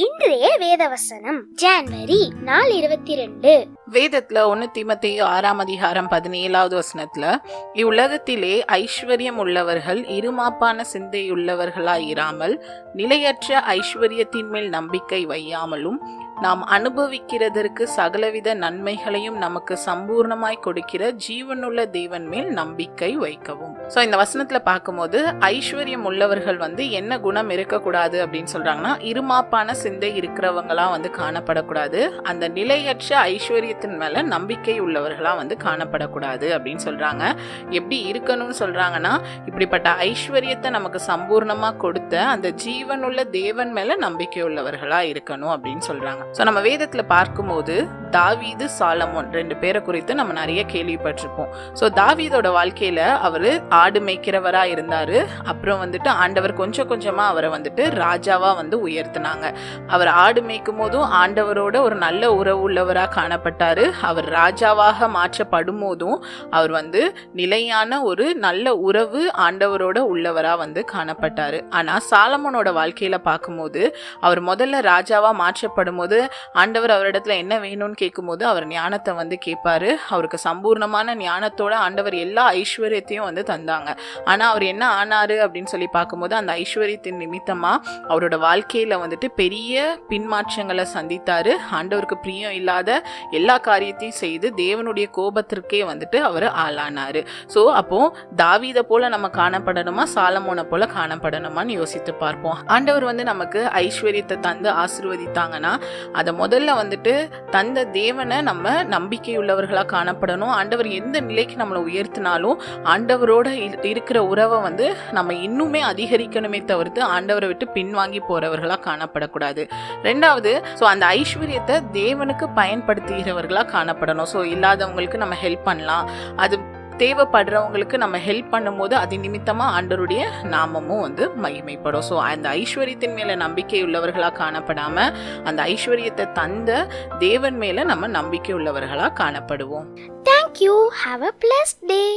இன்றைய வேதவசனம் ஜனவரி 22. வேதத்துல 1 தீமோத்தேயு 6:17 இவ்வுலகத்திலே ஐஸ்வர்யம் உள்ளவர்கள் இருமாப்பான சிந்தையுள்ளவர்களாய் இராமல் நிலையற்ற ஐஸ்வர்யத்தின் மேல் நம்பிக்கை வையாமலும் நாம் அனுபவிக்கிறதற்கு சகலவித நன்மைகளையும் நமக்கு சம்பூர்ணமாய் கொடுக்கிற ஜீவனுள்ள தேவன் மேல் நம்பிக்கை வைக்கவும். சோ இந்த வசனத்துல பார்க்கும்போது ஐஸ்வர்யம் உள்ளவர்கள் என்ன குணம் இருக்கக்கூடாது அப்படின்னு சொல்றாங்கன்னா, இருமாப்பான சிந்தை இருக்கிறவங்களா காணப்படக்கூடாது, அந்த நிலையற்ற ஐஸ்வர்யத்தின் மேல நம்பிக்கை உள்ளவர்களா காணப்படக்கூடாது அப்படின்னு சொல்றாங்க. எப்படி இருக்கணும்னு சொல்றாங்கன்னா, இப்படிப்பட்ட ஐஸ்வர்யத்தை நமக்கு சம்பூர்ணமா கொடுத்த அந்த ஜீவனுள்ள தேவன் மேல நம்பிக்கை உள்ளவர்களா இருக்கணும் அப்படின்னு சொல்றாங்க. சோ நம்ம வேதத்துல பார்க்கும்போது தாவீது, சாலமோன் 2 பேரை குறித்து நம்ம நிறைய கேள்விப்பட்டிருப்போம். சோ தாவீதோட வாழ்க்கையில அவரு ஆடு மேய்க்கிறவரா இருந்தாரு. அப்புறம் ஆண்டவர் கொஞ்சம் கொஞ்சமா அவரை ராஜாவா உயர்த்தினாங்க. அவர் ஆடு மேய்க்கும் போதும் ஆண்டவரோட ஒரு நல்ல உறவு உள்ளவரா காணப்பட்டாரு. அவர் ராஜாவாக மாற்றப்படும் போதும் அவர் நிலையான ஒரு நல்ல உறவு ஆண்டவரோட உள்ளவரா காணப்பட்டாரு. ஆனா சாலமோனோட வாழ்க்கையில பார்க்கும்போது அவர் முதல்ல ராஜாவா மாற்றப்படும் போது ஆண்டவர் அவரிடத்துல என்ன வேணும்னு கேட்கும்போது அவர் ஞானத்தை கேட்பாரு. அவருக்கு சம்பூர்ணமான ஞானத்தோட ஆண்டவர் எல்லா ஐஸ்வர்யத்தையும் தந்தாங்க. ஆனா அவர் என்ன ஆனாரு அப்படின்னு சொல்லி பார்க்கும்போது அந்த ஐஸ்வர்யத்தின் நிமித்தமா அவரோட வாழ்க்கையில பெரிய பின்மாற்றங்களை சந்தித்தாரு. ஆண்டவருக்கு பிரியம் இல்லாத எல்லா காரியத்தையும் செய்து தேவனுடைய கோபத்திற்கே அவர் ஆளானாரு. சோ அப்போ தாவீதை போல நம்ம காணப்படணுமா, சாலமோனை போல காணப்படணுமான்னு யோசித்து பார்ப்போம். ஆண்டவர் நமக்கு ஐஸ்வர்யத்தை தந்து ஆசீர்வதித்தாங்கன்னா அதை முதல்ல தந்த தேவனை நம்ம நம்பிக்கை உள்ளவர்களா காணப்படணும். ஆண்டவர் எந்த நிலைக்கு நம்மளை உயர்த்தினாலும் ஆண்டவரோட இருக்கிற உறவை நம்ம இன்னுமே அதிகரிக்கணுமே தவிர்த்து ஆண்டவரை விட்டு பின்வாங்கி போறவர்களா காணப்படக்கூடாது. 2வது, அந்த ஐஸ்வர்யத்தை தேவனுக்கு பயன்படுத்துகிறவர்களா காணப்படணும். ஸோ இல்லாதவங்களுக்கு நம்ம ஹெல்ப் பண்ணலாம், அது தேவைப்படுறவங்களுக்கு நம்ம ஹெல்ப் பண்ணும்போது அது நிமித்தமா ஆண்டவருடைய நாமமும் மகிமைப்படும். ஸோ அந்த ஐஸ்வர்யத்தின் மேல நம்பிக்கை உள்ளவர்களா காணப்படாம அந்த ஐஸ்வர்யத்தை தந்த தேவன் மேல நம்ம நம்பிக்கை உள்ளவர்களா காணப்படுவோம். Thank you. Have a blessed day.